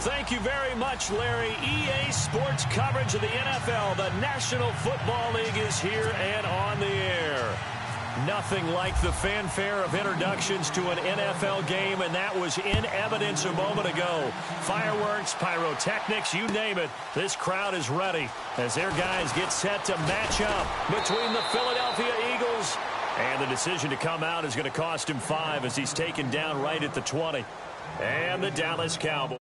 Thank you very much, Larry. EA Sports coverage of the NFL. The National Football League is here and on the air. Nothing like the fanfare of introductions to an NFL game, and that was in evidence a moment ago. Fireworks, pyrotechnics, you name it. This crowd is ready as their guys get set to match up between the Philadelphia Eagles. And the decision to come out is going to cost him 5 as he's taken down right at the 20. And the Dallas Cowboys.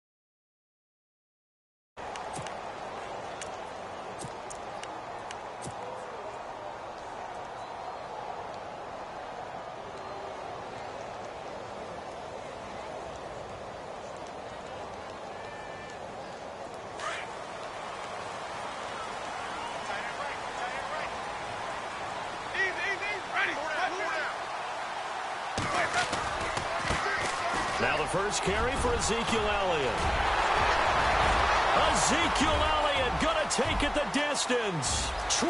Now the first carry for Ezekiel Elliott. Ezekiel Elliott going to take it the distance. 20.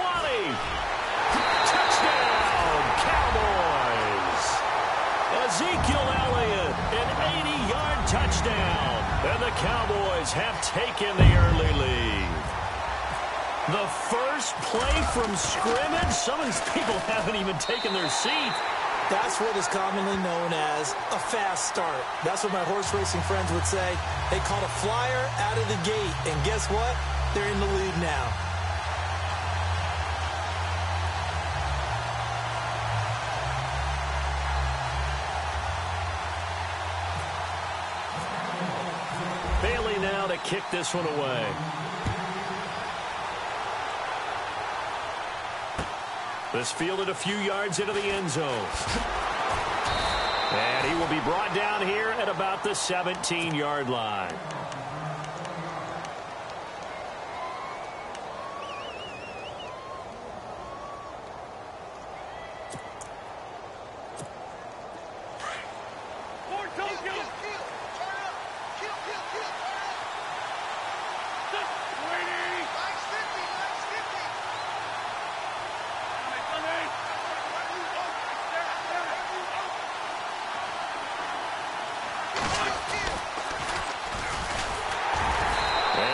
Touchdown, Cowboys. Ezekiel Elliott, an 80-yard touchdown. And the Cowboys have taken the early lead. The first play from scrimmage. Some of these people haven't even taken their seat. That's what is commonly known as a fast start. That's what my horse racing friends would say. They caught a flyer out of the gate, and guess what? They're in the lead now. Bailey now to kick this one away. This fielded a few yards into the end zone. And he will be brought down here at about the 17-yard line.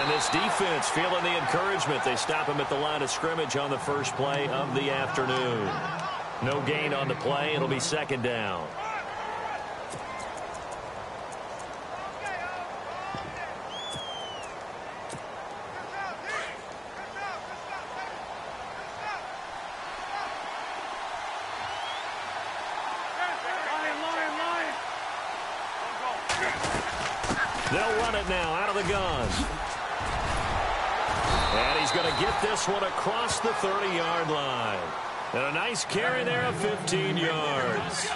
This defense feeling the encouragement. They stop him at the line of scrimmage on the first play of the afternoon. No gain on the play. It'll be second down. They'll run it now out of the gun. And he's going to get this one across the 30-yard line. And a nice carry there of 15 yards.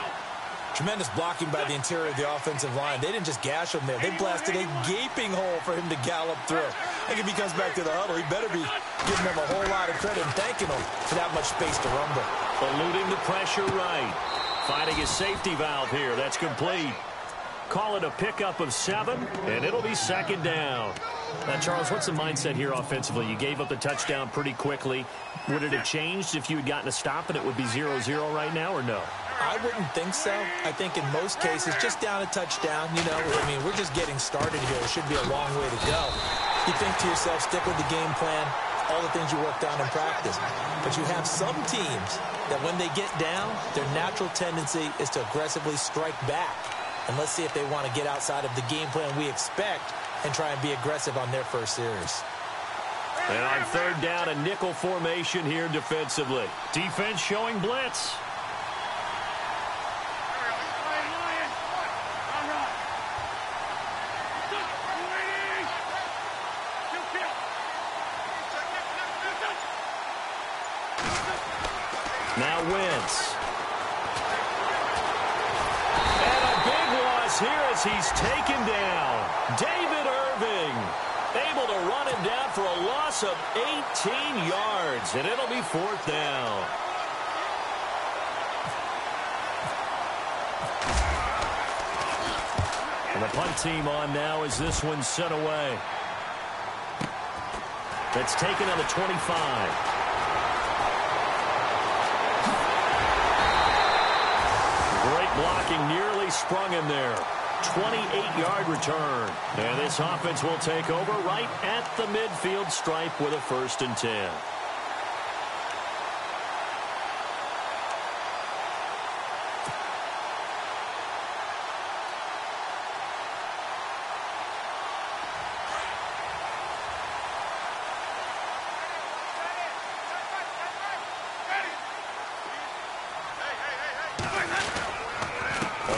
Tremendous blocking by the interior of the offensive line. They didn't just gash him there. They blasted a gaping hole for him to gallop through. I think if he comes back to the huddle, he better be giving them a whole lot of credit and thanking them for that much space to rumble. Eluding the pressure right. Finding his safety valve here. That's complete. Call it a pickup of 7, and it'll be second down. Now, Charles, what's the mindset here offensively? You gave up the touchdown pretty quickly. Would it have changed if you had gotten a stop and it would be 0-0 right now, or no? I wouldn't think so. I think in most cases, just down a touchdown, you know, I mean, we're just getting started here. It should be a long way to go. You think to yourself, stick with the game plan, all the things you worked on in practice. But you have some teams that when they get down, their natural tendency is to aggressively strike back. And let's see if they want to get outside of the game plan we expect and try and be aggressive on their first series. And on third down, a nickel formation here defensively. Defense showing blitz. Now Wentz. And a big loss here as he's taken down. David Irving able to run him down for a loss of 18 yards, and it'll be fourth down. And the punt team on now as this one's sent away. That's taken on the 25. Great blocking, nearly sprung him there. 28-yard return. And this offense will take over right at the midfield stripe with a 1st and 10.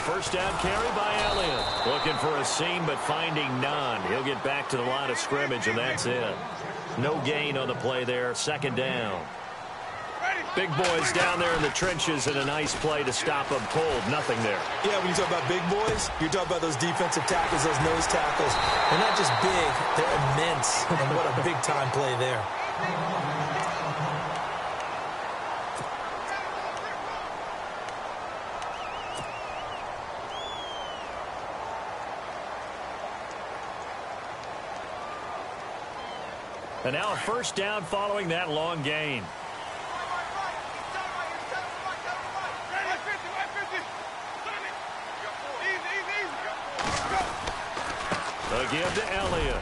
First down carry by Elliott. Looking for a seam, but finding none. He'll get back to the line of scrimmage, and that's it. No gain on the play there. 2nd down. Big boys down there in the trenches, and a nice play to stop them cold. Nothing there. Yeah, when you talk about big boys, you're talking about those defensive tackles, those nose tackles. They're not just big, they're immense. And what a big-time play there. And now a 1st down following that long gain. A give to Elliott.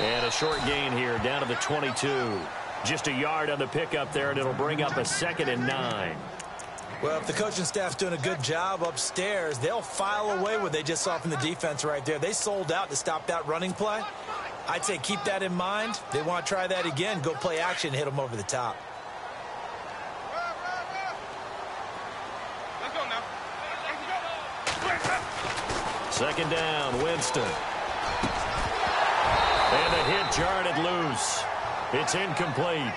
And a short gain here down to the 22. Just a yard on the pickup there, and it'll bring up a 2nd and 9. Well, if the coaching staff's doing a good job upstairs, they'll file away what they just saw from the defense right there. They sold out to stop that running play. I'd say keep that in mind. They want to try that again. Go play action, hit them over the top. Let's go now. 2nd down, Winston. And the hit jarred it loose. It's incomplete.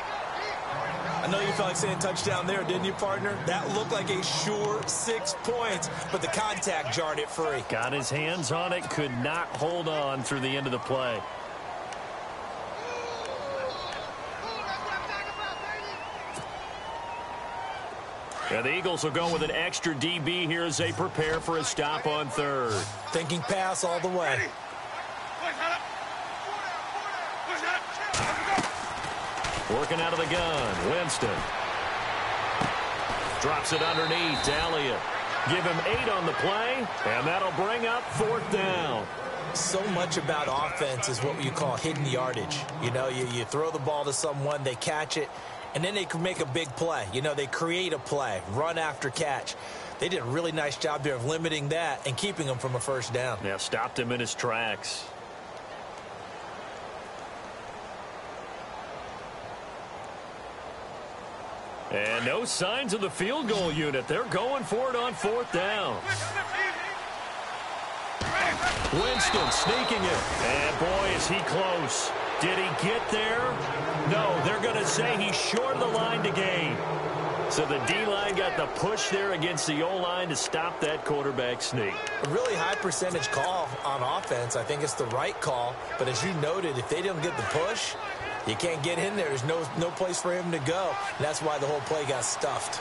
I know you felt like saying touchdown there, didn't you, partner? That looked like a sure 6 points, but the contact jarred it free. Got his hands on it, could not hold on through the end of the play. And the Eagles will go with an extra DB here as they prepare for a stop on 3rd. Thinking pass all the way. Working out of the gun, Winston. Drops it underneath to Elliott. Give him 8 on the play, and that'll bring up 4th down. So much about offense is what you call hidden yardage. You know, you throw the ball to someone, they catch it, and then they can make a big play. You know, they create a play, run after catch. They did a really nice job there of limiting that and keeping him from a 1st down. Yeah, stopped him in his tracks. And no signs of the field goal unit. They're going for it on 4th down. Winston sneaking it. And boy, is he close. Did he get there? No, they're going to say he's short of the line to gain. So the D-line got the push there against the O-line to stop that quarterback sneak. A really high percentage call on offense. I think it's the right call. But as you noted, if they don't get the push, you can't get in there. There's no place for him to go. And that's why the whole play got stuffed.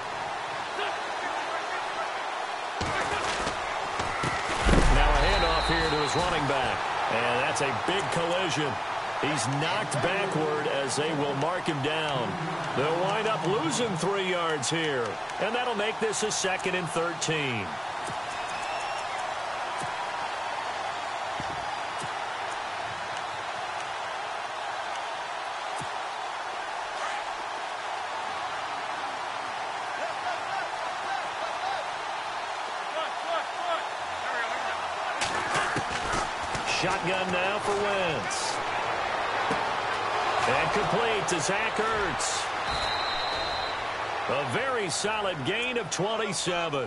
Now a handoff here to his running back. And that's a big collision. He's knocked backward as they will mark him down. They'll wind up losing 3 yards here. And that'll make this a 2nd and 13. Shotgun now for Wentz. And complete to Zach Ertz. A very solid gain of 27.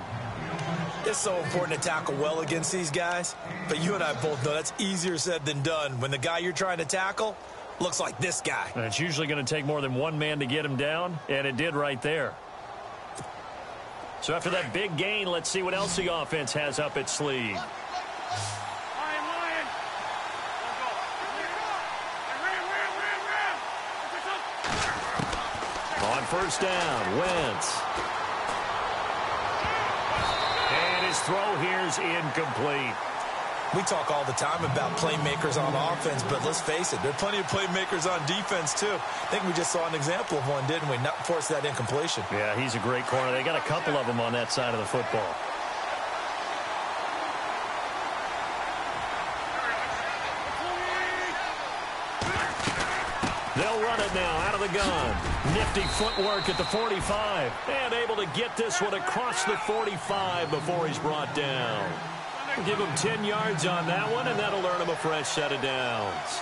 It's so important to tackle well against these guys. But you and I both know that's easier said than done when the guy you're trying to tackle looks like this guy. And it's usually going to take more than one man to get him down, and it did right there. So after that big gain, let's see what else the offense has up its sleeve. On 1st down, Wentz. And his throw here is incomplete. We talk all the time about playmakers on offense, but let's face it, there are plenty of playmakers on defense, too. I think we just saw an example of one, didn't we? Not force that incompletion. Yeah, he's a great corner. They got a couple of them on that side of the football. They'll run it now out of the gun. Nifty footwork at the 45. And able to get this one across the 45 before he's brought down. Give him 10 yards on that one, and that'll earn him a fresh set of downs.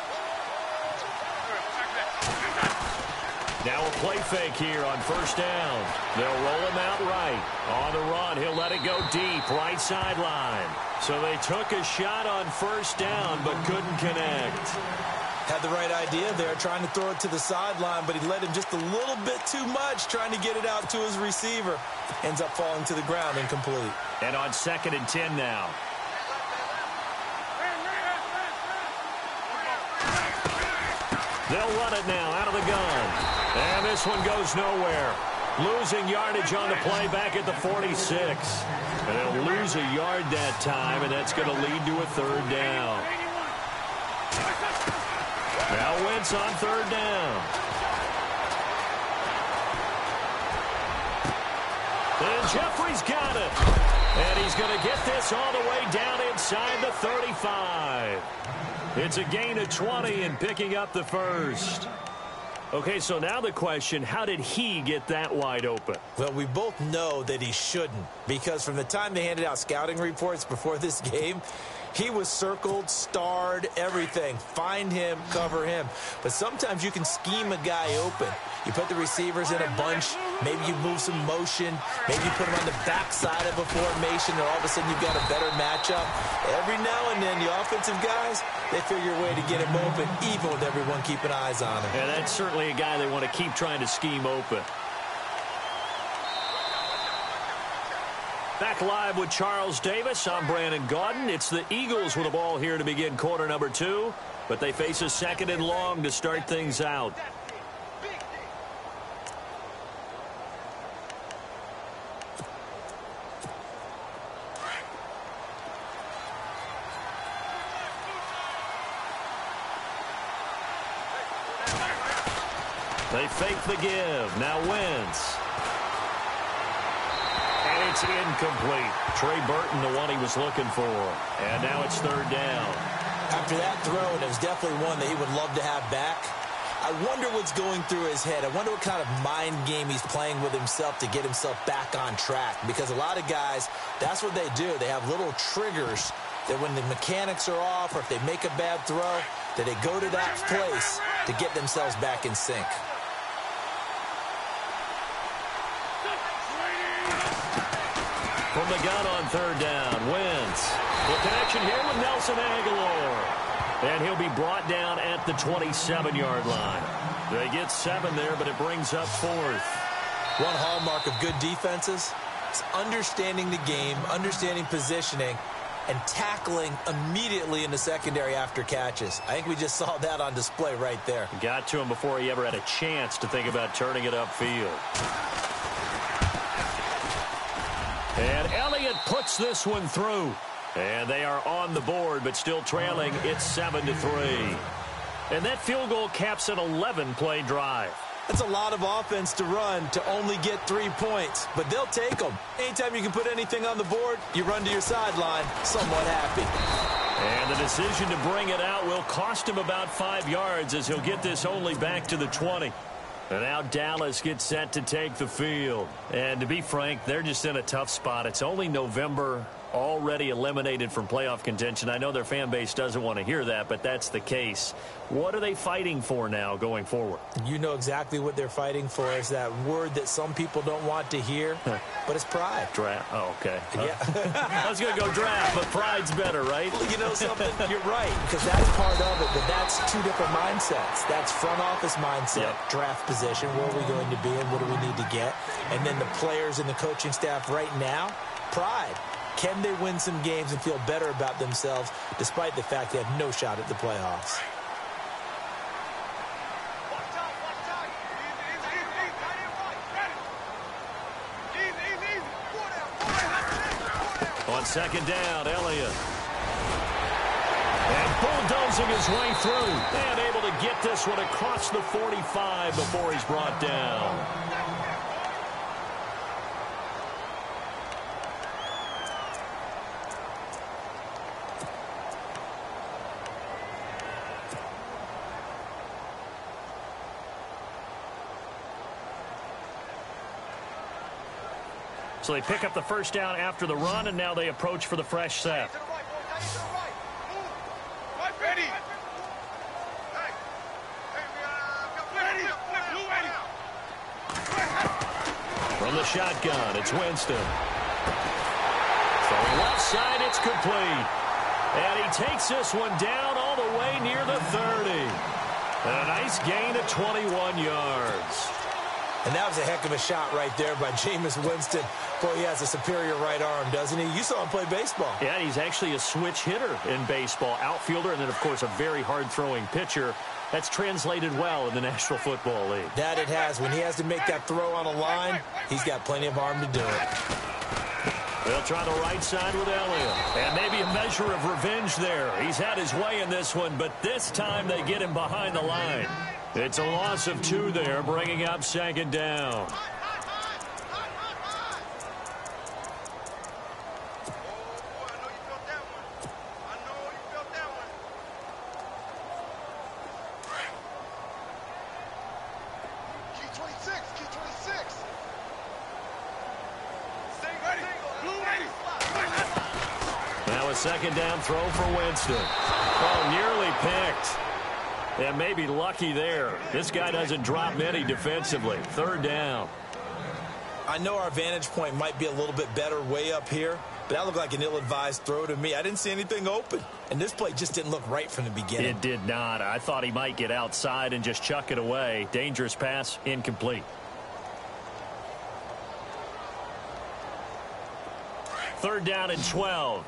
Now a play fake here on first down. They'll roll him out right. On the run, he'll let it go deep, right sideline. So they took a shot on first down, but couldn't connect. Had the right idea there, trying to throw it to the sideline, but he let him just a little bit too much, trying to get it out to his receiver. Ends up falling to the ground, incomplete. And on 2nd and 10 now. They'll run it now out of the gun. And this one goes nowhere. Losing yardage on the play back at the 46. And they'll lose a yard that time, and that's going to lead to a 3rd down. Now Wentz on 3rd down. And Jeffrey's got it. And he's going to get this all the way down inside the 35. It's a gain of 20 and picking up the 1st. Okay, so now the question, how did he get that wide open? Well, we both know that he shouldn't, because from the time they handed out scouting reports before this game, he was circled, starred, everything. Find him, cover him. But sometimes you can scheme a guy open. You put the receivers in a bunch. Maybe you move some motion. Maybe you put them on the backside of a formation, and all of a sudden you've got a better matchup. Every now and then, the offensive guys, they figure a way to get him open, even with everyone keeping eyes on him. Yeah, that's certainly a guy they want to keep trying to scheme open. Back live with Charles Davis. I'm Brandon Gaudin. It's the Eagles with the ball here to begin quarter number 2. But they face a 2nd and long to start things out. They fake the give. Now Wentz. And it's incomplete. Trey Burton, the one he was looking for. And now it's 3rd down. After that throw, and it was definitely one that he would love to have back. I wonder what's going through his head. I wonder what kind of mind game he's playing with himself to get himself back on track. Because a lot of guys, that's what they do. They have little triggers that when the mechanics are off or if they make a bad throw, that they go to that place to get themselves back in sync. From the gun on 3rd down, Wentz. The connection here with Nelson Aguilar. And he'll be brought down at the 27-yard line. They get 7 there, but it brings up 4th. One hallmark of good defenses is understanding the game, understanding positioning, and tackling immediately in the secondary after catches. I think we just saw that on display right there. Got to him before he ever had a chance to think about turning it upfield. And Elliott puts this one through. And they are on the board, but still trailing. It's 7-3. And that field goal caps an 11-play drive. That's a lot of offense to run to only get 3 points, but they'll take them. Anytime you can put anything on the board, you run to your sideline somewhat happy. And the decision to bring it out will cost him about 5 yards as he'll get this only back to the 20. And now Dallas gets set to take the field. And to be frank, they're just in a tough spot. It's only November, already eliminated from playoff contention. I know their fan base doesn't want to hear that, but that's the case. What are they fighting for now going forward? You know exactly what they're fighting for. Is that word that some people don't want to hear, but it's pride. Draft. Oh, okay. Yeah. I was going to go draft, but pride's better, right? Well, you know something? You're right, because that's part of it, but that's 2 different mindsets. That's front office mindset, draft position, where are we going to be and what do we need to get? And then the players and the coaching staff right now, pride. Can they win some games and feel better about themselves despite the fact they have no shot at the playoffs? On 2nd down, Elliott. And bulldozing his way through. And able to get this one across the 45 before he's brought down. So they pick up the first down after the run, and now they approach for the fresh set. From the shotgun, it's Winston. From the left side, it's complete. And he takes this one down all the way near the 30. And a nice gain of 21 yards. And that was a heck of a shot right there by Jameis Winston. Boy, he has a superior right arm, doesn't he? You saw him play baseball. Yeah, he's actually a switch hitter in baseball. Outfielder, and then, of course, a very hard-throwing pitcher. That's translated well in the National Football League. That it has. When he has to make that throw on a line, he's got plenty of arm to do it. They'll try the right side with Elliott. And maybe a measure of revenge there. He's had his way in this one, but this time they get him behind the line. It's a loss of 2 there, bringing up second down. Now a second down throw for Winston. Oh, nearly picked. And maybe lucky there. This guy doesn't drop many defensively. Third down. I know our vantage point might be a little bit better way up here, but that looked like an ill-advised throw to me. I didn't see anything open, and this play just didn't look right from the beginning. It did not. I thought he might get outside and just chuck it away. Dangerous pass, incomplete. Third down and 12.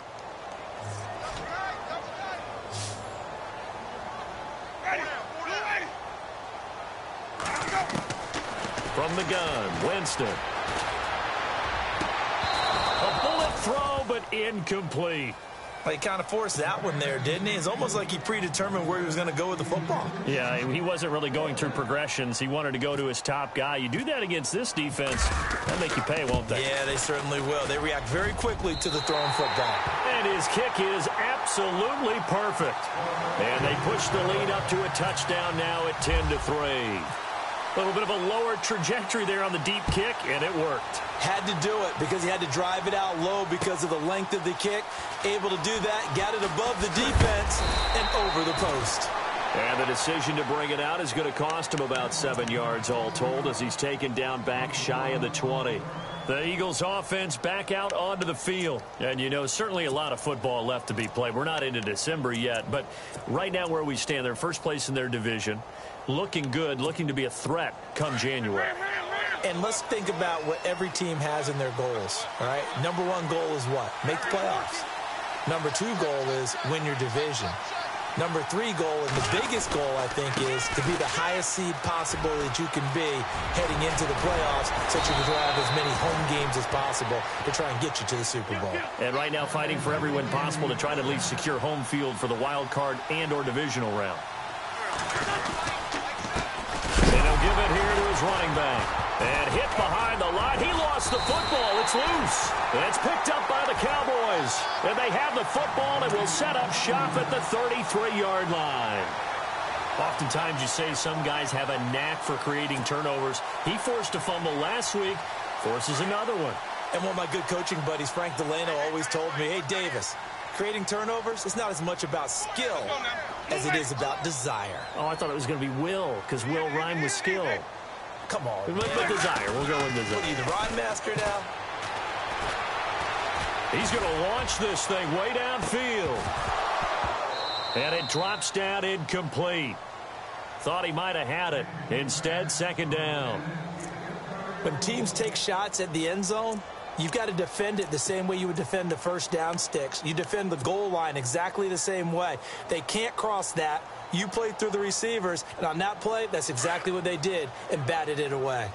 From the gun, Winston. A bullet throw, but incomplete. Well, he kind of forced that one there, didn't he? It's almost like he predetermined where he was going to go with the football. Yeah, he wasn't really going through progressions. He wanted to go to his top guy. You do that against this defense, that'll make you pay, won't they? Yeah, they certainly will. They react very quickly to the thrown football. And his kick is absolutely perfect. And they push the lead up to a touchdown now at 10-3. A little bit of a lower trajectory there on the deep kick, and it worked. Had to do it because he had to drive it out low because of the length of the kick. Able to do that, got it above the defense and over the post. And the decision to bring it out is going to cost him about 7 yards all told as he's taken down back shy of the 20. The Eagles offense back out onto the field. And, you know, certainly a lot of football left to be played. We're not into December yet, but right now where we stand, they're first place in their division. Looking good, looking to be a threat come January. And let's think about what every team has in their goals, all right? Number 1 goal is what? Make the playoffs. Number 2 goal is win your division. Number 3 goal, and the biggest goal, I think, is to be the highest seed possible that you can be heading into the playoffs so that you can have as many home games as possible to try and get you to the Super Bowl. And right now fighting for every win possible to try to at least secure home field for the wild card and or divisional round. And he'll give it here to his running back. And hit behind the line. He lost the football. It's loose. And it's picked up by the Cowboys. And they have the football and will set up shop at the 33-yard line. Oftentimes you say some guys have a knack for creating turnovers. He forced a fumble last week, forces another one. And one of my good coaching buddies, Frank Delano, always told me, hey, Davis, creating turnovers is not as much about skill as it is about desire. Oh, I thought it was going to be will, because will rhyme with skill. Come on. But desire. We'll go with desire. What are you, the rhyme master now? He's going to launch this thing way downfield. And it drops down incomplete. Thought he might have had it. Instead, second down. When teams take shots at the end zone, you've got to defend it the same way you would defend the first down sticks. You defend the goal line exactly the same way. They can't cross that. You played through the receivers, and on that play, that's exactly what they did and batted it away.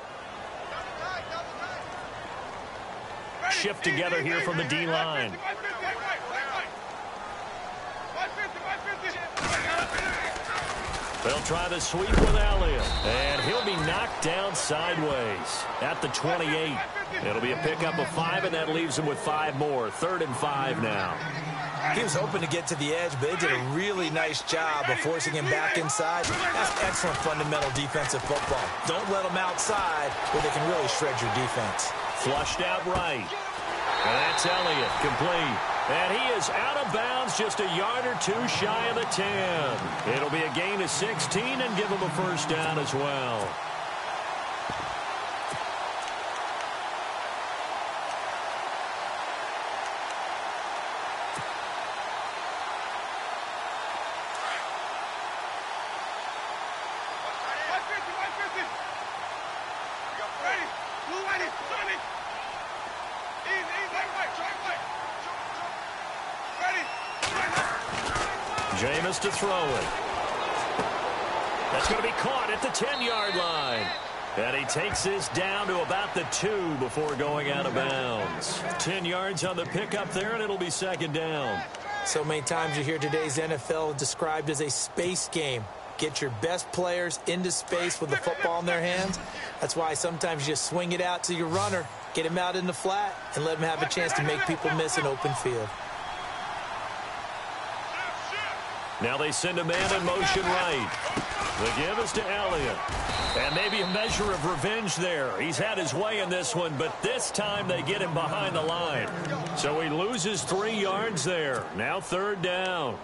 Shift together here from the D-line. They'll try the sweep with Elliott, and he'll be knocked down sideways at the 28. It'll be a pickup of 5, and that leaves him with 5 more. 3rd and 5 now. He was hoping to get to the edge, but they did a really nice job of forcing him back inside. That's excellent fundamental defensive football. Don't let them outside where they can really shred your defense. Flushed out right. And that's Elliott, complete. And he is out of bounds, just a yard or two shy of the 10. It'll be a gain of 16 and give him a first down as well. Jameis to throw it. That's going to be caught at the 10-yard line. And he takes this down to about the 2 before going out of bounds. 10 yards on the pickup there, and it'll be second down. So many times you hear today's NFL described as a space game. Get your best players into space with the football in their hands. That's why sometimes you just swing it out to your runner, get him out in the flat, and let him have a chance to make people miss an open field. Now they send a man in motion right. The give is to Elliott. And maybe a measure of revenge there. He's had his way in this one, but this time they get him behind the line. So he loses 3 yards there. Now third down.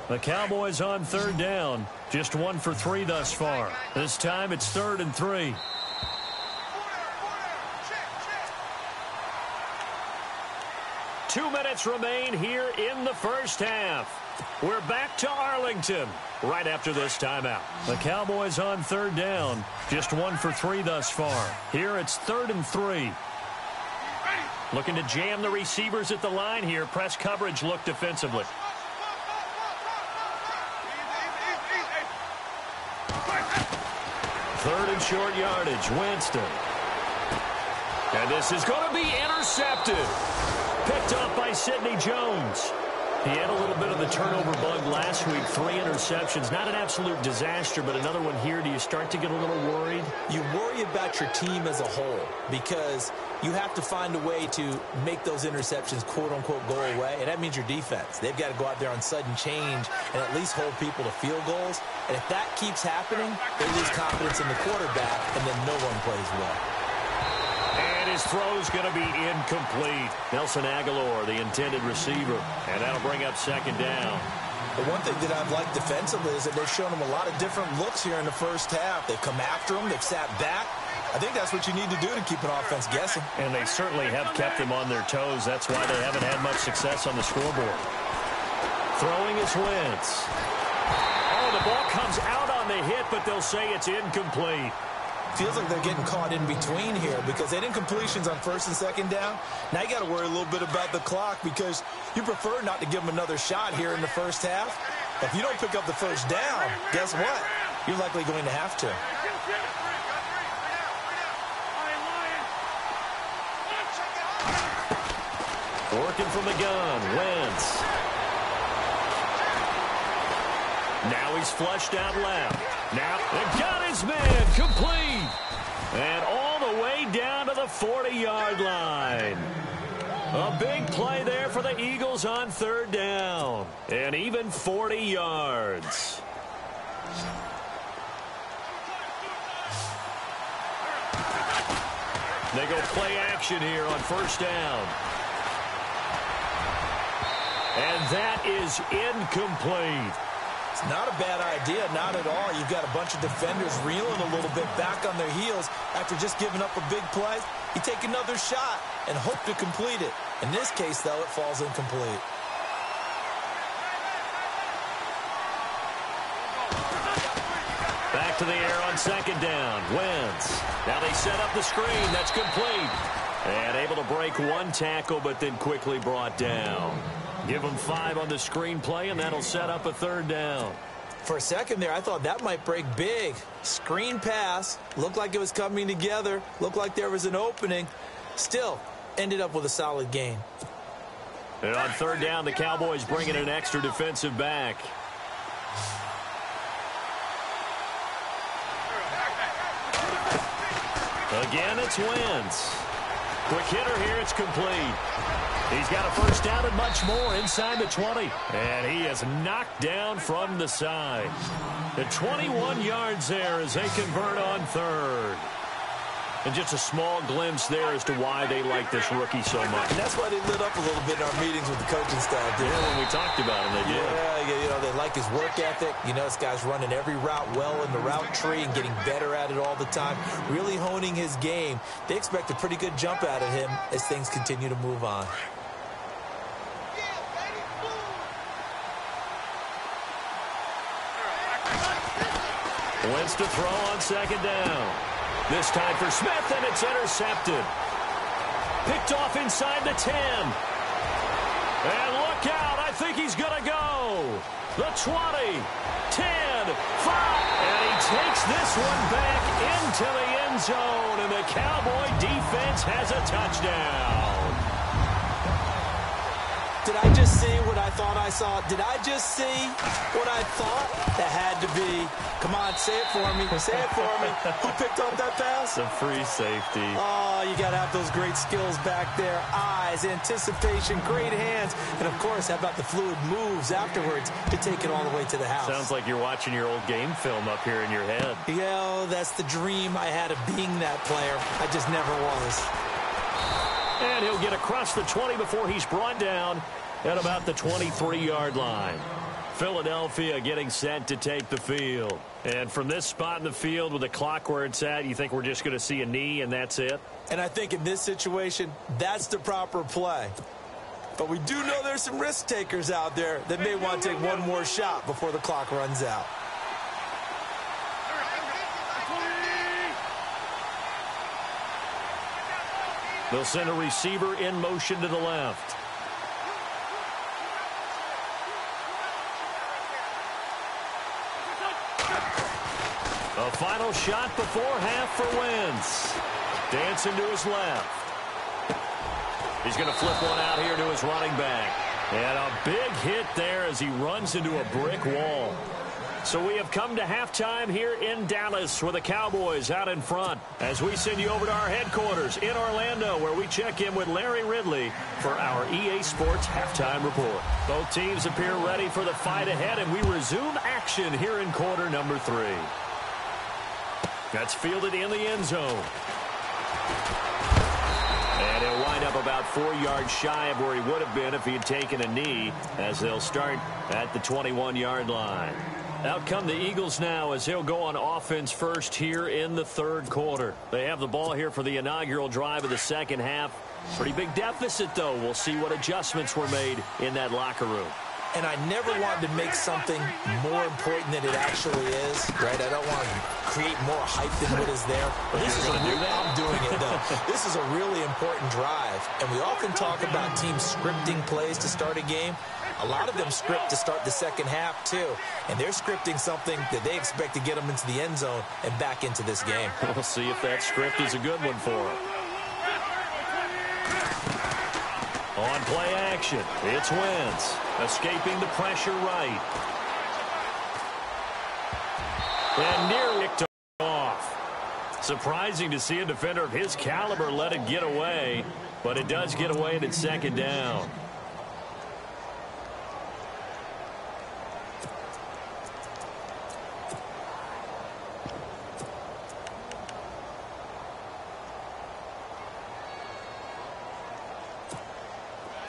The Cowboys on third down. Just 1 for 3 thus far. This time it's 3rd and 3. Two minutes remain here in the first half. We're back to Arlington right after this timeout. The Cowboys on third down. Just 1 for 3 thus far. Here it's 3rd and 3. Looking to jam the receivers at the line here. Press coverage look defensively. Third and short yardage. Winston. And this is going to be intercepted. Picked off by Sidney Jones. He had a little bit of the turnover bug last week. 3 interceptions. Not an absolute disaster, but another one here. Do you start to get a little worried? You worry about your team as a whole because you have to find a way to make those interceptions, quote-unquote, go away, and that means your defense. They've got to go out there on sudden change and at least hold people to field goals. And if that keeps happening, they lose confidence in the quarterback, and then no one plays well. And his throw's going to be incomplete. Nelson Aguilar, the intended receiver. And that'll bring up second down. The one thing that I've liked defensively is that they've shown him a lot of different looks here in the first half. They've come after him. They've sat back. I think that's what you need to do to keep an offense guessing. And they certainly have kept them on their toes. That's why they haven't had much success on the scoreboard. Throwing is Wentz. Oh, the ball comes out on the hit, but they'll say it's incomplete. Feels like they're getting caught in between here because they didn't completions on first and second down. Now you got to worry a little bit about the clock because you prefer not to give them another shot here in the first half. If you don't pick up the first down, guess what? You're likely going to have to. Working from the gun, Wentz. Now he's flushed out left. Now they got his man complete. And all the way down to the 40-yard line. A big play there for the Eagles on third down. And even 40 yards. They go play action here on first down. And that is incomplete. It's not a bad idea, not at all. You've got a bunch of defenders reeling a little bit back on their heels after just giving up a big play. You take another shot and hope to complete it. In this case, though, it falls incomplete. Back to the air on second down. Wentz. Now they set up the screen. That's complete. And able to break one tackle, but then quickly brought down. Give them 5 on the screen play, and that'll set up a third down. For a second there, I thought that might break big. Screen pass. Looked like it was coming together. Looked like there was an opening. Still, ended up with a solid gain. And on third down, the Cowboys bring in an extra defensive back. Again, it's Wentz. Quick hitter here. It's complete. He's got a first down and much more inside the 20. And he is knocked down from the side. The 21 yards there as they convert on third. And just a small glimpse there as to why they like this rookie so much. And that's why they lit up a little bit in our meetings with the coaching staff. Yeah, when we talked about him, they did. Yeah, you know, they like his work ethic. You know, this guy's running every route well in the route tree and getting better at it all the time, really honing his game. They expect a pretty good jump out of him as things continue to move on. Wentz to throw on second down. This time for Smith, and it's intercepted. Picked off inside the 10. And look out, I think he's going to go. The 20, 10, 5. And he takes this one back into the end zone, and the Cowboy defense has a touchdown. Did I just see what I thought I saw? Did I just see what I thought? That had to be. Come on, say it for me. Say it for me. Who picked up that pass? The free safety. Oh, you got to have those great skills back there. Eyes, anticipation, great hands. And, of course, how about the fluid moves afterwards to take it all the way to the house? Sounds like you're watching your old game film up here in your head. Yeah, that's the dream I had of being that player. I just never was. And he'll get across the 20 before he's brought down at about the 23-yard line. Philadelphia getting set to take the field. And from this spot in the field with the clock where it's at, you think we're just going to see a knee and that's it? And I think in this situation, that's the proper play. But we do know there's some risk takers out there that may want to take one more shot before the clock runs out. They'll send a receiver in motion to the left. A final shot before half for Wentz. Dancing to his left. He's going to flip one out here to his running back. And a big hit there as he runs into a brick wall. So we have come to halftime here in Dallas with the Cowboys out in front as we send you over to our headquarters in Orlando where we check in with Larry Ridley for our EA Sports Halftime Report. Both teams appear ready for the fight ahead, and we resume action here in quarter number 3. That's fielded in the end zone. And he'll wind up about 4 yards shy of where he would have been if he had taken a knee as they'll start at the 21-yard line. Out come the Eagles now as he'll go on offense first here in the third quarter. They have the ball here for the inaugural drive of the second half. Pretty big deficit, though. We'll see what adjustments were made in that locker room. And I never wanted to make something more important than it actually is, right? I don't want to create more hype than what is there. But this is I'm doing it, though. This is a really important drive. And we often talk about teams scripting plays to start a game. A lot of them script to start the second half, too. And they're scripting something that they expect to get them into the end zone and back into this game. We'll see if that script is a good one for them. On play action, it's Wentz. Escaping the pressure right. And nearly picked off. Surprising to see a defender of his caliber let it get away, but it does get away and it's second down.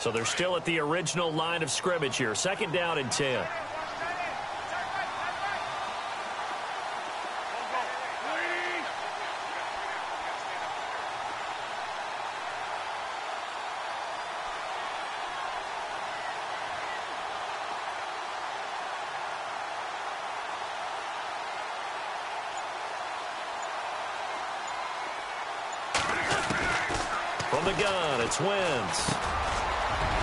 So they're still at the original line of scrimmage here. Second down and 10. From the gun, it's Wentz.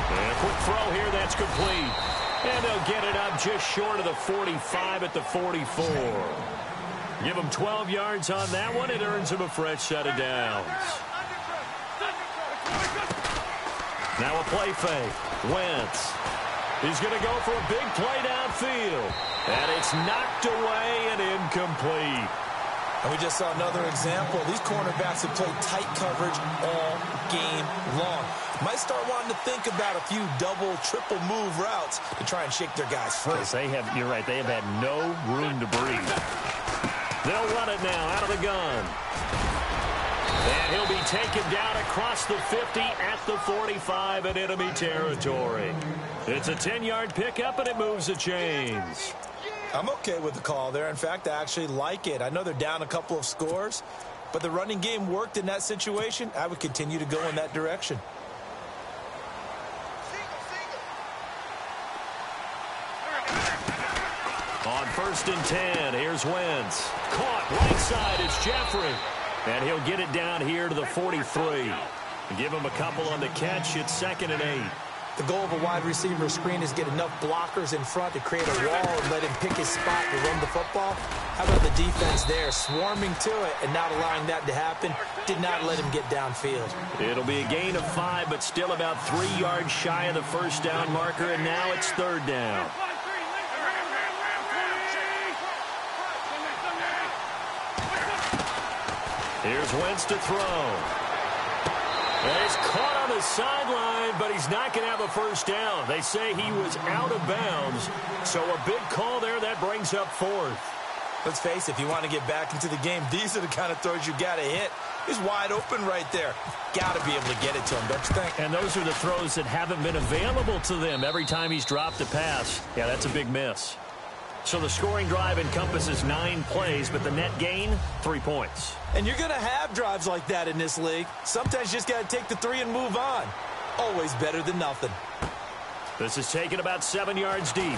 And a quick throw here, that's complete. And they'll get it up just short of the 45 at the 44. Give them 12 yards on that one. It earns them a fresh set of downs. Now a play fake. Wentz. He's going to go for a big play downfield. And it's knocked away and incomplete. And we just saw another example. These cornerbacks have played tight coverage all game long. Might start wanting to think about a few double, triple move routes to try and shake their guys free. You're right, they have had no room to breathe. They'll run it now out of the gun. And he'll be taken down across the 50 at the 45 in enemy territory. It's a 10-yard pickup, and it moves the chains. I'm okay with the call there. In fact, I actually like it. I know they're down a couple of scores, but the running game worked in that situation. I would continue to go in that direction. On 1st and 10, here's Wentz. Caught right side, it's Jeffrey. And he'll get it down here to the 43. Give him a couple on the catch. It's 2nd and 8. The goal of a wide receiver screen is get enough blockers in front to create a wall and let him pick his spot to run the football. How about the defense there, swarming to it and not allowing that to happen? Did not let him get downfield. It'll be a gain of 5, but still about 3 yards shy of the first down marker, and now it's 3rd down. Here's Wentz to throw. And he's caught on the sideline, but he's not going to have a first down. They say he was out of bounds, so a big call there that brings up 4th. Let's face it, if you want to get back into the game, these are the kind of throws you got to hit. He's wide open right there. Got to be able to get it to him, don't you think? And those are the throws that haven't been available to them every time he's dropped a pass. Yeah, that's a big miss. So the scoring drive encompasses 9 plays, but the net gain, 3 points. And you're going to have drives like that in this league. Sometimes you just got to take the 3 and move on. Always better than nothing. This is taken about 7 yards deep.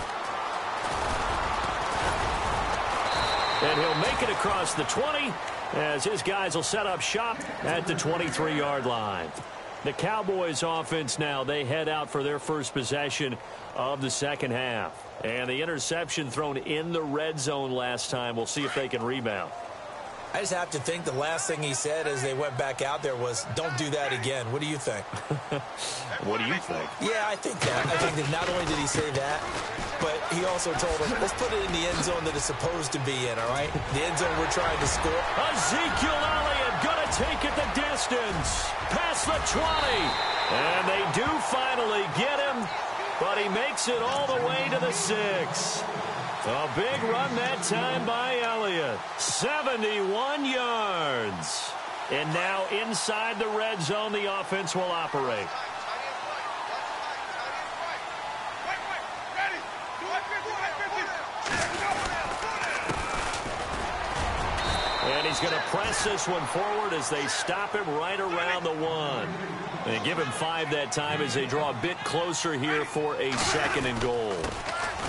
And he'll make it across the 20 as his guys will set up shop at the 23-yard line. The Cowboys offense now, they head out for their first possession of the second half. And the interception thrown in the red zone last time. We'll see if they can rebound. I just have to think the last thing he said as they went back out there was, don't do that again. What do you think? What do you think? Yeah, I think that. I think that not only did he say that, but he also told them, let's put it in the end zone that it's supposed to be in, all right? The end zone we're trying to score. Ezekiel Elliott going to take it the distance. Past the 20. And they do finally get him, but he makes it all the way to the 6. A big run that time by Elliott. 71 yards. And now inside the red zone, the offense will operate. And he's going to press this one forward as they stop him right around the 1. They give him 5 that time as they draw a bit closer here for a 2nd and goal.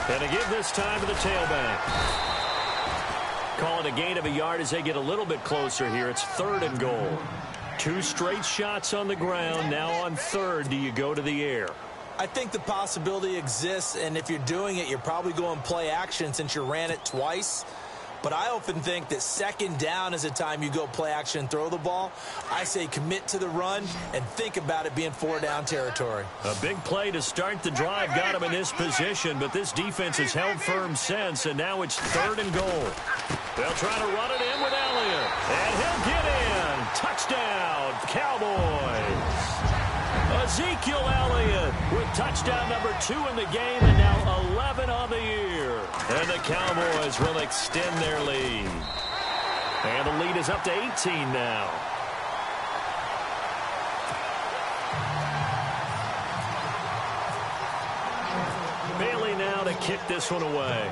And they give this time to the tailback. Call it a gain of a yard as they get a little bit closer here. It's 3rd and goal. 2 straight shots on the ground. Now on 3rd, do you go to the air? I think the possibility exists, and if you're doing it, you're probably going play action since you ran it twice. But I often think that 2nd down is the time you go play action and throw the ball. I say commit to the run and think about it being 4-down territory. A big play to start the drive got him in this position, but this defense has held firm since, and now it's 3rd and goal. They'll try to run it in with Elliott, and he'll get in. Touchdown, Cowboys. Ezekiel Elliott with touchdown number 2 in the game, and now 11 on the year. And the Cowboys will extend their lead. And the lead is up to 18 now. Bailey now to kick this one away.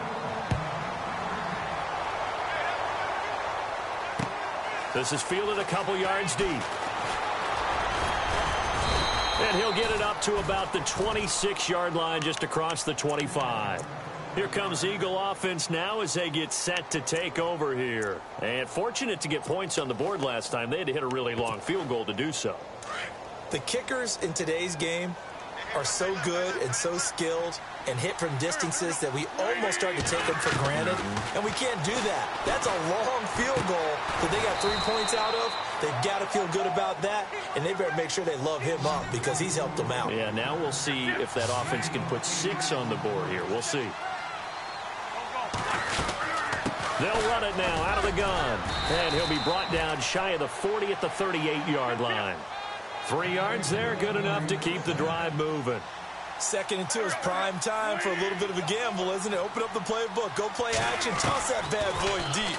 This is fielded a couple yards deep. And he'll get it up to about the 26-yard line just across the 25. Here comes Eagle offense now as they get set to take over here. And fortunate to get points on the board last time. They had to hit a really long field goal to do so. The kickers in today's game are so good and so skilled and hit from distances that we almost start to take them for granted. And we can't do that. That's a long field goal that they got 3 points out of. They've got to feel good about that, and they better make sure they love him up because he's helped them out. Yeah, now we'll see if that offense can put 6 on the board here. We'll see. They'll run it now out of the gun. And he'll be brought down shy of the 40 at the 38-yard line. 3 yards there, good enough to keep the drive moving. 2nd and 2 is prime time for a little bit of a gamble, isn't it? Open up the playbook, go play action, toss that bad boy deep.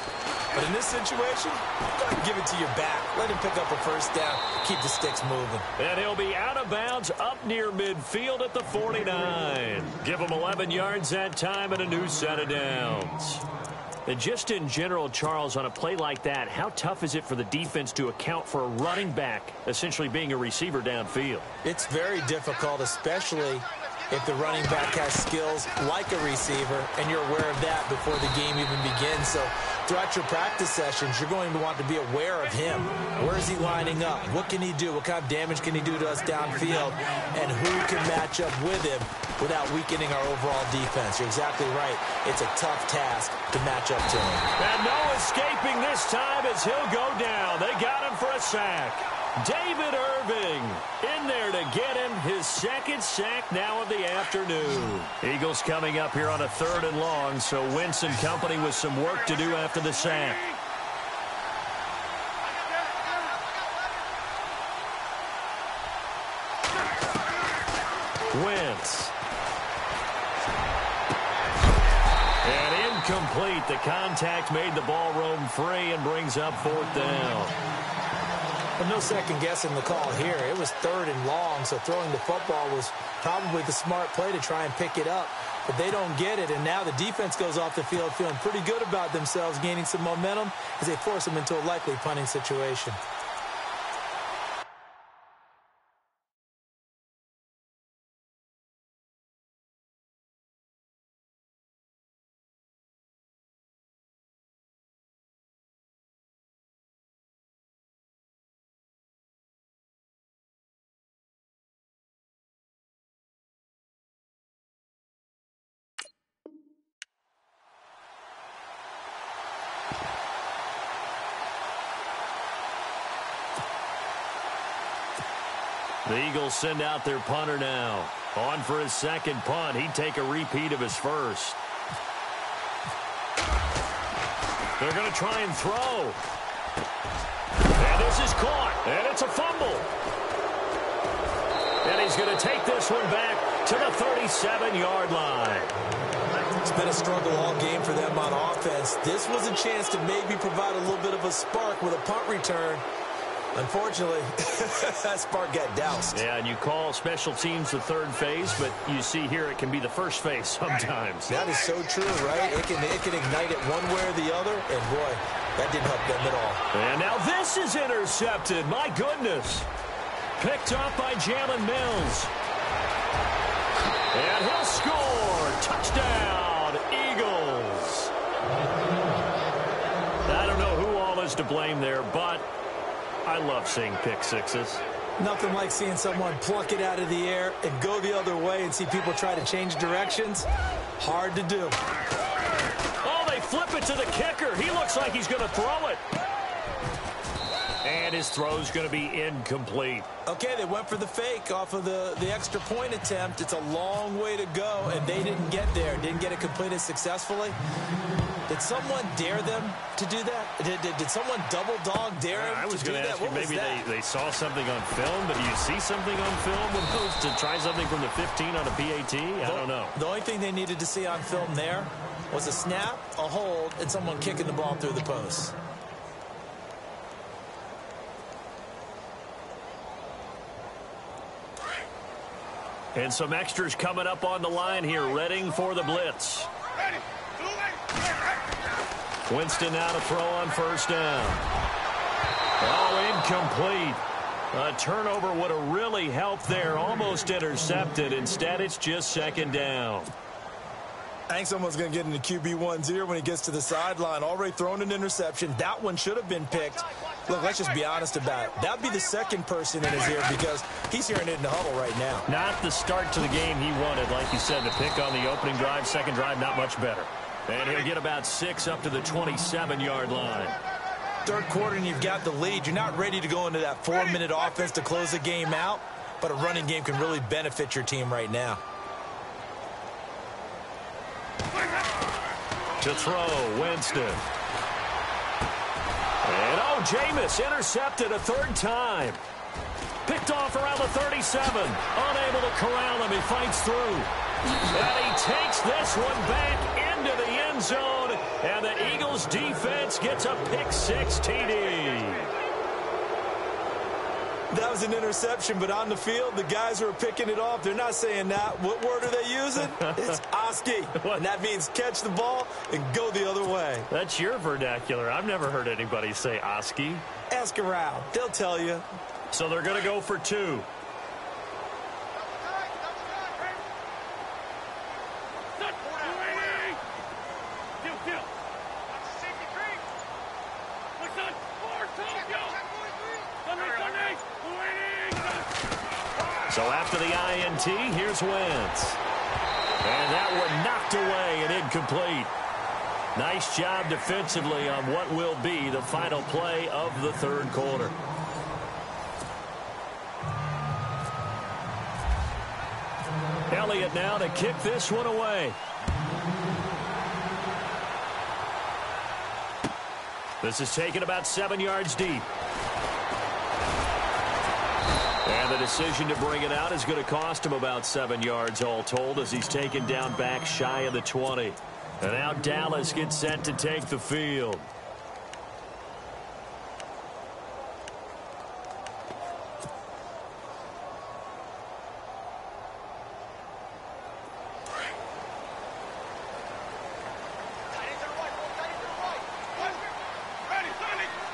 But in this situation, go ahead and give it to your back. Let him pick up a first down, keep the sticks moving. And he'll be out of bounds up near midfield at the 49. Give him 11 yards that time and a new set of downs. And just in general, Charles, on a play like that, how tough is it for the defense to account for a running back essentially being a receiver downfield? It's very difficult, especially if the running back has skills like a receiver, and you're aware of that before the game even begins. So throughout your practice sessions, you're going to want to be aware of him. Where is he lining up? What can he do? What kind of damage can he do to us downfield? And who can match up with him without weakening our overall defense? You're exactly right. It's a tough task to match up to him. And no escaping this time as he'll go down. They got him for a sack. David Irving in there to get him his 2nd sack now of the afternoon. Eagles coming up here on a 3rd and long, so Wentz and company with some work to do after the sack. Wentz. And incomplete. The contact made the ball roam free and brings up 4th down. Well, no second guessing the call here. It was 3rd and long, so throwing the football was probably the smart play to try and pick it up. But they don't get it, and now the defense goes off the field feeling pretty good about themselves, gaining some momentum as they force them into a likely punting situation. The Eagles send out their punter now. On for his 2nd punt. He'd take a repeat of his 1st. They're going to try and throw. And this is caught. And it's a fumble. And he's going to take this one back to the 37-yard line. It's been a struggle all game for them on offense. This was a chance to maybe provide a little bit of a spark with a punt return. Unfortunately, that spark got doused. Yeah, and you call special teams the 3rd phase, but you see here it can be the 1st phase sometimes. That is so true, right? It can ignite it one way or the other, and boy, that didn't help them at all. And now this is intercepted. My goodness. Picked up by Jalen Mills. And he'll score. Touchdown, Eagles. I don't know who all is to blame there, but I love seeing pick sixes. Nothing like seeing someone pluck it out of the air and go the other way and see people try to change directions. Hard to do. Oh, they flip it to the kicker. He looks like he's going to throw it. And his throw's going to be incomplete. Okay, they went for the fake off of the extra point attempt. It's a long way to go, and they didn't get there. Didn't get it completed successfully. Did someone dare them to do that? Did someone double dog dare them I was to do going to that? ask you, maybe they saw something on film, but do you see something on film with those to try something from the 15 on a PAT? I don't know. The only thing they needed to see on film there was a snap, a hold, and someone kicking the ball through the post. And some extras coming up on the line here, readying for the blitz. Winston now to throw on 1st down. Oh, incomplete. A turnover would have really helped there. Almost intercepted. Instead, it's just 2nd down. I think someone's going to get into QB1's ear when he gets to the sideline. Already thrown an interception. That one should have been picked. Look, let's just be honest about it. That would be the 2nd person in his ear because he's hearing it in the huddle right now. Not the start to the game he wanted. Like you said, the pick on the opening drive, 2nd drive, not much better. And he'll get about 6 up to the 27-yard line. 3rd quarter and you've got the lead. You're not ready to go into that 4-minute offense to close the game out, but a running game can really benefit your team right now. To throw, Winston. And Jameis intercepted a third time. Picked off around the 37. Unable to corral him. He fights through. And he takes this one back into the end zone. And the Eagles defense gets a pick-6 TD. That was an interception, but on the field, the guys who are picking it off, they're not saying that. What word are they using? It's Oski. And that means catch the ball and go the other way. That's your vernacular. I've never heard anybody say Oski. Ask around. They'll tell you. So they're going to go for 2. So after the INT, here's Wentz. And that one knocked away and incomplete. Nice job defensively on what will be the final play of the third quarter. Elliott now to kick this one away. This is taken about 7 yards deep. And the decision to bring it out is going to cost him about 7 yards all told as he's taken down back shy of the 20. And now Dallas gets set to take the field.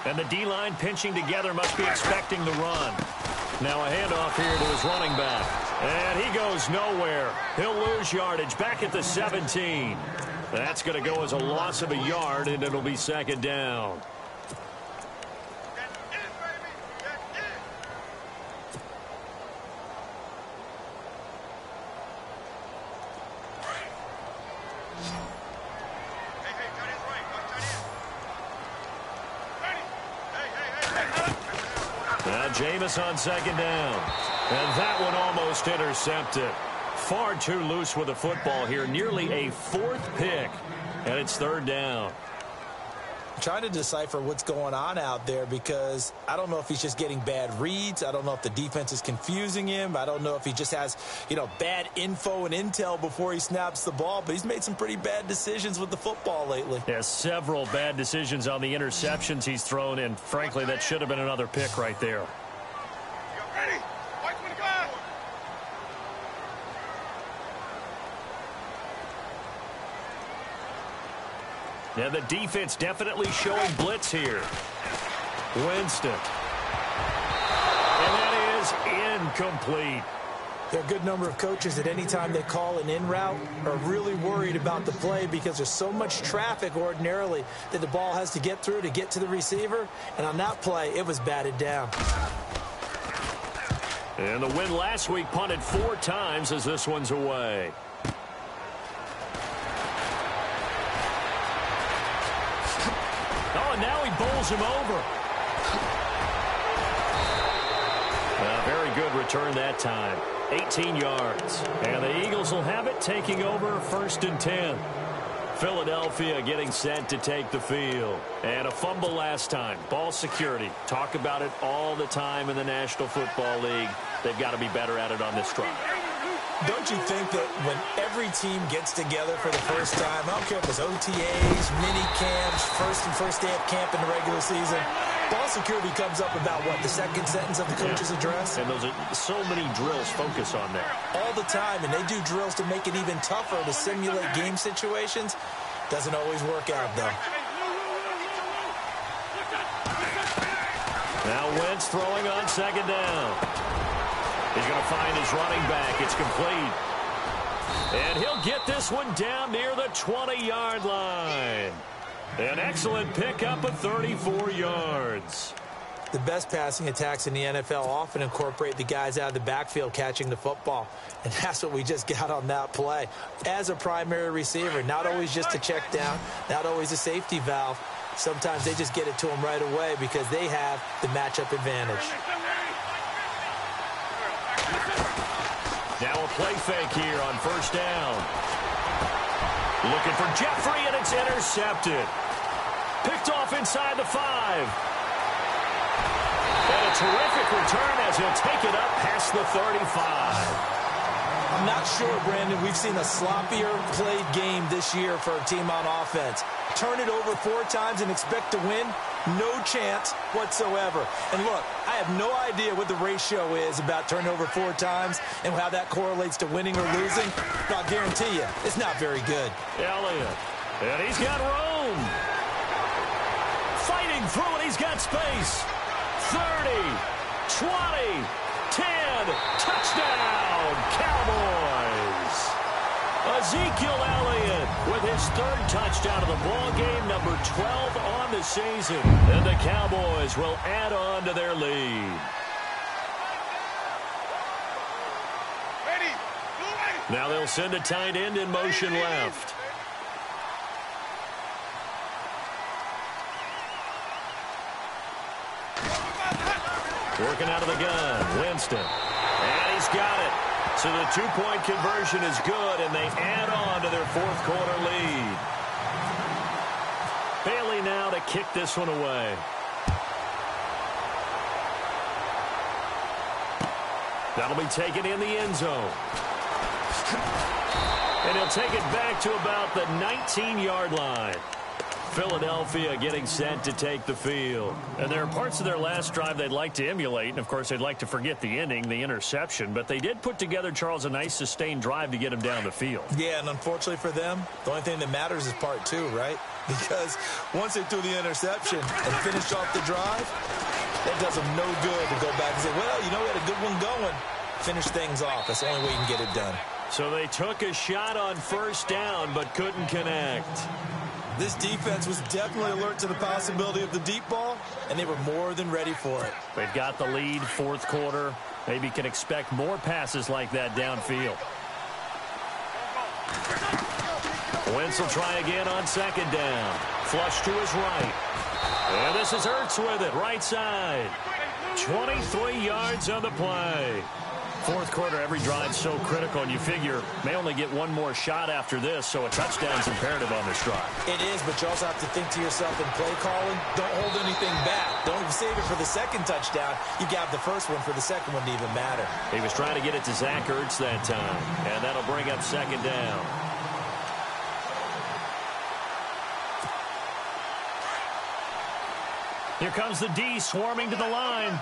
And the D-line pinching together must be expecting the run. Now a handoff here to his running back. And he goes nowhere. He'll lose yardage back at the 17. That's going to go as a loss of a yard, and it'll be second down. Now Jameis on second down. And that one almost intercepted. Far too loose with the football here. Nearly a 4th pick. And it's third down. I'm trying to decipher what's going on out there because I don't know if he's just getting bad reads. I don't know if the defense is confusing him. I don't know if he just has, bad info and intel before he snaps the ball. But he's made some pretty bad decisions with the football lately. Yeah, several bad decisions on the interceptions he's thrown. And frankly, that should have been another pick right there. Now the defense definitely showing blitz here. Winston. And that is incomplete. There are a good number of coaches at any time they call an in route are really worried about the play because there's so much traffic ordinarily that the ball has to get through to get to the receiver. And on that play, it was batted down. And the win last week punted 4 times as this one's away. Oh, and now he bowls him over. Very good return that time. 18 yards. And the Eagles will have it taking over 1st and 10. Philadelphia getting set to take the field. And a fumble last time. Ball security. Talk about it all the time in the National Football League. They've got to be better at it on this drive. Don't you think that when every team gets together for the first time, I don't care if it's OTAs, mini camps, first day of camp in the regular season, ball security comes up about what, the second sentence of the coach's address? And those are so many drills focus on that. All the time, and they do drills to make it even tougher to simulate game situations. Doesn't always work out, though. Now Wentz throwing on second down. He's going to find his running back. It's complete. And he'll get this one down near the 20-yard line. An excellent pickup of 34 yards. The best passing attacks in the NFL often incorporate the guys out of the backfield catching the football. And that's what we just got on that play. As a primary receiver, not always just a check down, not always a safety valve. Sometimes they just get it to him right away because they have the matchup advantage. Now a play fake here on first down. Looking for Jeffrey, and it's intercepted. Picked off inside the 5. And a terrific return as he'll take it up past the 35. I'm not sure, Brandon, we've seen a sloppier played game this year for a team on offense. Turn it over 4 times and expect to win? No chance whatsoever. And look, I have no idea what the ratio is about turning over 4 times and how that correlates to winning or losing. But I'll guarantee you, it's not very good. Elliott. And he's got room. Fighting through, and he's got space. 30, 20, 10, touchdown, Cowboys. Ezekiel Elliott with his 3rd touchdown of the ball game, number 12 on the season. And the Cowboys will add on to their lead. Now they'll send a tight end in motion left. Working out of the gun, Winston. And he's got it. So the 2-point conversion is good, and they add on to their 4th quarter lead. Bailey now to kick this one away. That'll be taken in the end zone. And he'll take it back to about the 19-yard line. Philadelphia getting set to take the field. And there are parts of their last drive they'd like to emulate. And, of course, they'd like to forget the ending, the interception. But they did put together, Charles, a nice sustained drive to get him down the field. Yeah, and unfortunately for them, the only thing that matters is part 2, right? Because once they threw the interception and finished off the drive, that does them no good to go back and say, well, you know, we had a good one going. Finish things off. That's the only way you can get it done. So they took a shot on 1st down but couldn't connect. This defense was definitely alert to the possibility of the deep ball, and they were more than ready for it. They've got the lead, 4th quarter. Maybe can expect more passes like that downfield. Wentz will try again on 2nd down. Flush to his right. And this is Ertz with it, right side. 23 yards on the play. 4th quarter, every drive so critical, and you figure may only get one more shot after this, so a touchdown's imperative on this drive. It is, but you also have to think to yourself in play calling, don't hold anything back. Don't save it for the 2nd touchdown. You got the 1st one for the 2nd one to even matter. He was trying to get it to Zach Ertz that time, and that'll bring up 2nd down. Here comes the D swarming to the line.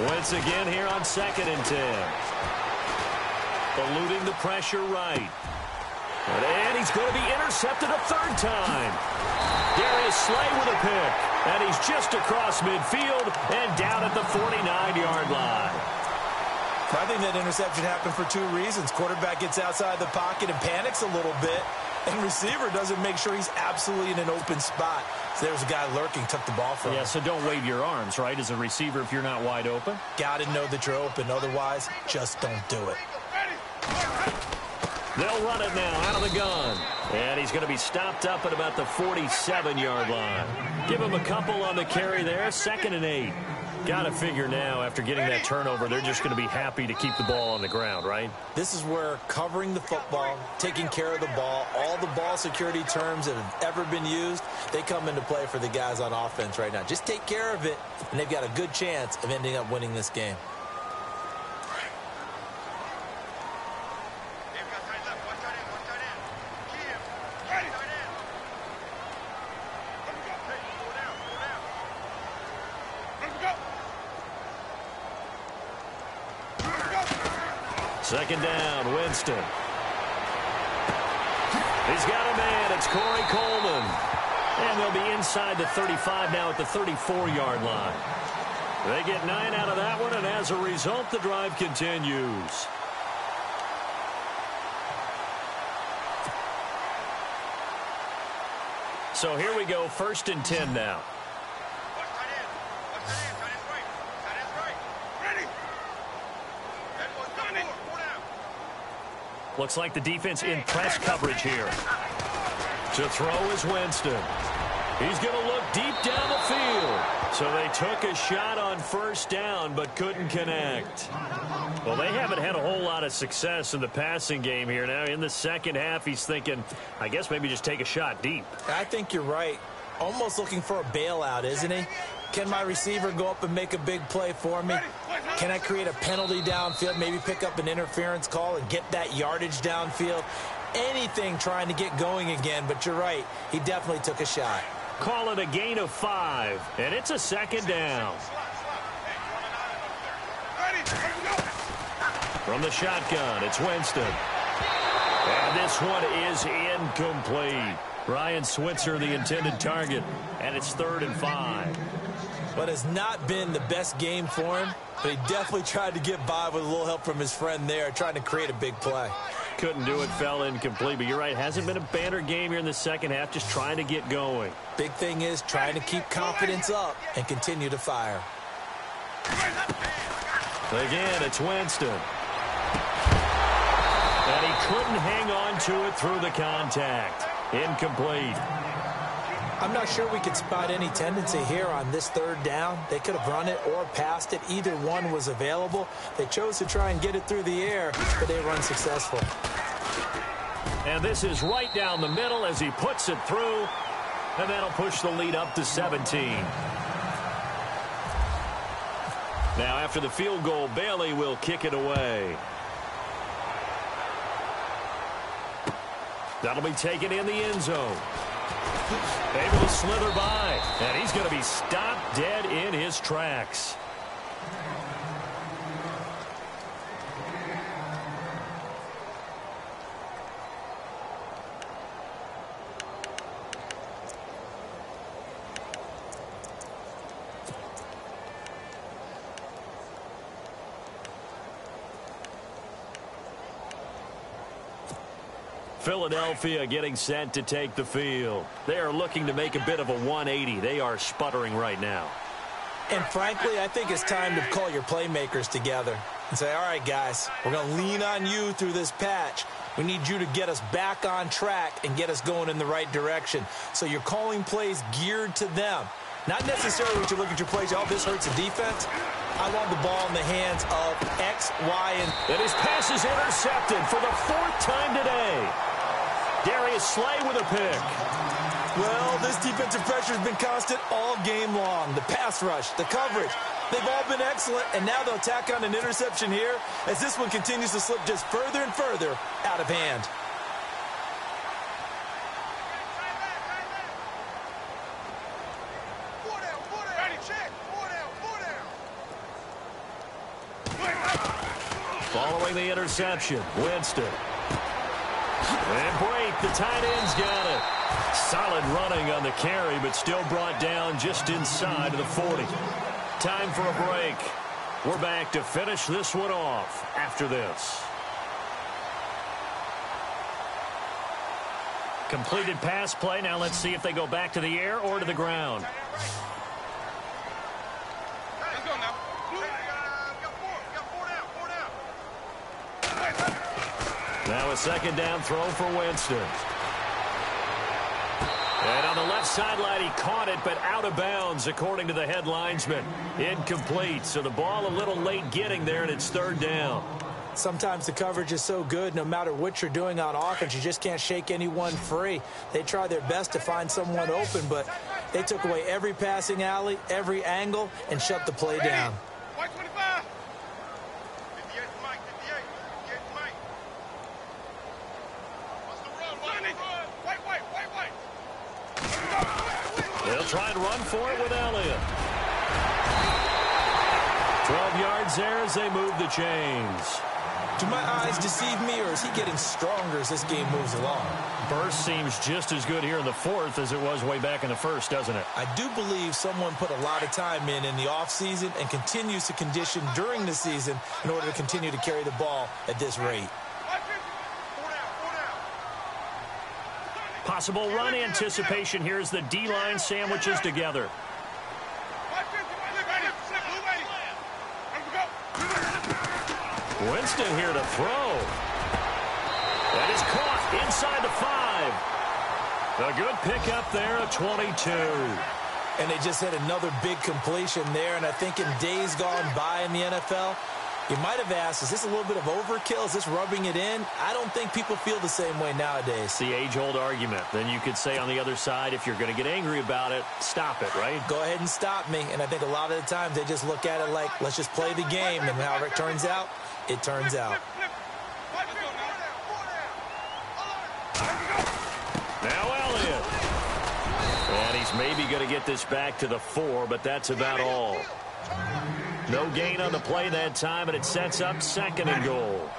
Wentz again here on 2nd and 10. Eluding the pressure right. And he's going to be intercepted a 3rd time. Darius Slay with a pick. And he's just across midfield and down at the 49-yard line. I think that interception happened for 2 reasons. Quarterback gets outside the pocket and panics a little bit. And receiver doesn't make sure he's absolutely in an open spot. So there's a guy lurking, took the ball from him. Yeah, so don't wave your arms, right, as a receiver if you're not wide open. Got to know that you're open. Otherwise, just don't do it. They'll run it now out of the gun. And he's going to be stopped up at about the 47-yard line. Give him a couple on the carry there, 2nd and 8. Got to figure now, after getting that turnover, they're just going to be happy to keep the ball on the ground, right? This is where covering the football, taking care of the ball, all the ball security terms that have ever been used, they come into play for the guys on offense right now. Just take care of it, and they've got a good chance of ending up winning this game. Second down, Winston. He's got a man. It's Corey Coleman. And they'll be inside the 35 now at the 34-yard line. They get 9 out of that one, and as a result, the drive continues. So here we go, 1st and 10 now. Looks like the defense in press coverage here. To throw is Winston. He's going to look deep down the field. So they took a shot on first down but couldn't connect. Well, they haven't had a whole lot of success in the passing game here. Now in the second half, he's thinking, I guess maybe just take a shot deep. I think you're right. Almost looking for a bailout, isn't he? Can my receiver go up and make a big play for me? Can I create a penalty downfield, maybe pick up an interference call and get that yardage downfield? Anything trying to get going again, but you're right. He definitely took a shot. Call it a gain of 5, and it's a second down. From the shotgun, it's Winston. And this one is incomplete. Ryan Switzer, the intended target, and it's 3rd and 5. But it's not been the best game for him, but he definitely tried to get by with a little help from his friend there, trying to create a big play. Couldn't do it, fell incomplete, but you're right, hasn't been a banner game here in the second half, just trying to get going. Big thing is trying to keep confidence up and continue to fire. Again, it's Winston. And he couldn't hang on to it through the contact. Incomplete. I'm not sure we could spot any tendency here on this 3rd down. They could have run it or passed it. Either one was available. They chose to try and get it through the air, but they were unsuccessful. And this is right down the middle as he puts it through, and that'll push the lead up to 17. Now, after the field goal, Bailey will kick it away. That'll be taken in the end zone. Able to slither by, and he's going to be stopped dead in his tracks. Philadelphia getting set to take the field. They are looking to make a bit of a 180. They are sputtering right now. And frankly, I think it's time to call your playmakers together and say, all right, guys, we're going to lean on you through this patch. We need you to get us back on track and get us going in the right direction. So you're calling plays geared to them. Not necessarily what you look at your plays, oh, this hurts the defense. I want the ball in the hands of X, Y, and his pass is intercepted for the 4th time today. Darius Slay with a pick. Well, this defensive pressure has been constant all game long. The pass rush, the coverage, they've all been excellent, and now they'll tack on an interception here as this one continues to slip just further and further out of hand. Following the interception, Winston. And break, the tight end's got it. Solid running on the carry, but still brought down just inside of the 40. Time for a break. We're back to finish this one off after this. Completed pass play. Now let's see if they go back to the air or to the ground. Now a 2nd down throw for Winston. And on the left sideline, he caught it, but out of bounds, according to the head linesman. Incomplete, so the ball a little late getting there, and it's 3rd down. Sometimes the coverage is so good, no matter what you're doing on offense, you just can't shake anyone free. They try their best to find someone open, but they took away every passing alley, every angle, and shut the play down. They'll try and run for it with Elliott. 12 yards there as they move the chains. Do my eyes deceive me, or is he getting stronger as this game moves along? Burst seems just as good here in the 4th as it was way back in the 1st, doesn't it? I do believe someone put a lot of time in the offseason and continues to condition during the season in order to continue to carry the ball at this rate. Possible run anticipation here as the D-line sandwiches together. Winston here to throw. That is caught inside the 5. A good pickup there, a 22. And they just had another big completion there. And I think in days gone by in the NFL, you might have asked, is this a little bit of overkill? Is this rubbing it in? I don't think people feel the same way nowadays. The age-old argument. Then you could say on the other side, if you're going to get angry about it, stop it, right? Go ahead and stop me. And I think a lot of the times they just look at it like, let's just play the game. And however it turns out, it turns out. Now Elliott. And he's maybe going to get this back to the 4, but that's about all. No gain on the play that time, and it sets up 2nd and goal.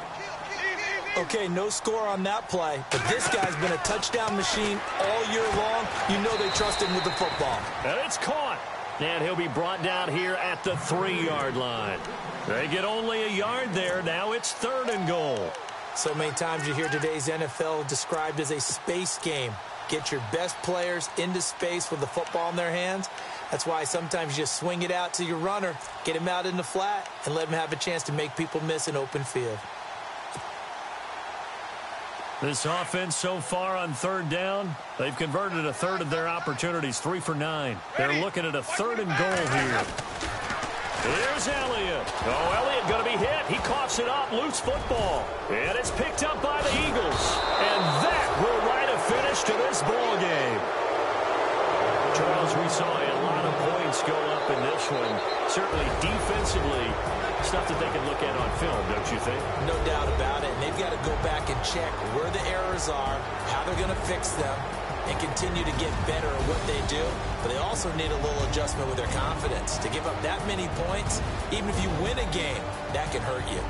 Okay, no score on that play, but this guy's been a touchdown machine all year long. You know they trust him with the football. And it's caught. And he'll be brought down here at the 3-yard line. They get only a yard there. Now it's 3rd and goal. So many times you hear today's NFL described as a space game. Get your best players into space with the football in their hands. That's why sometimes you just swing it out to your runner, get him out in the flat, and let him have a chance to make people miss an open field. This offense so far on 3rd down, they've converted a third of their opportunities, 3 for 9. They're looking at a 3rd and goal here. Here's Elliott. Oh, Elliott going to be hit. He coughs it up. Loose football. And it's picked up by the Eagles. And that will write a finish to this ball game. Charles, we saw a lot of points go up in this one. Certainly defensively, stuff that they can look at on film, don't you think? No doubt about it. And they've got to go back and check where the errors are, how they're going to fix them, and continue to get better at what they do. But they also need a little adjustment with their confidence. To give up that many points, even if you win a game, that can hurt you.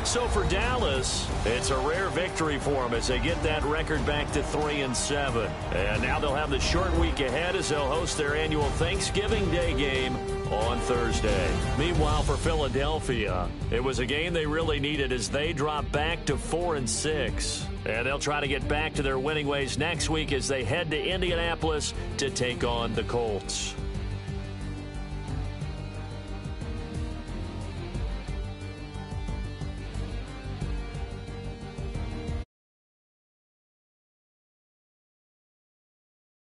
So for Dallas, it's a rare victory for them as they get that record back to 3-7. And now they'll have the short week ahead as they'll host their annual Thanksgiving Day game on Thursday. Meanwhile, for Philadelphia, it was a game they really needed as they drop back to 4-6. And they'll try to get back to their winning ways next week as they head to Indianapolis to take on the Colts.